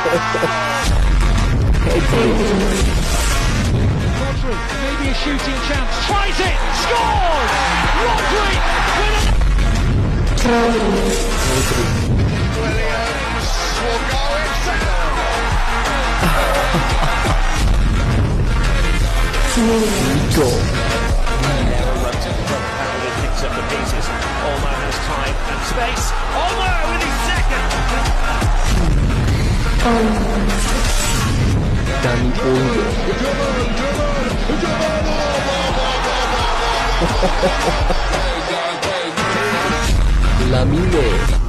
Rodri, maybe a shooting chance, tries it, scores! Rodri with Williams will go Go. Runs in front, Patrick picks up the pieces. Olmo has time and space. Olmo with his second. Dani Olmo. Lamine.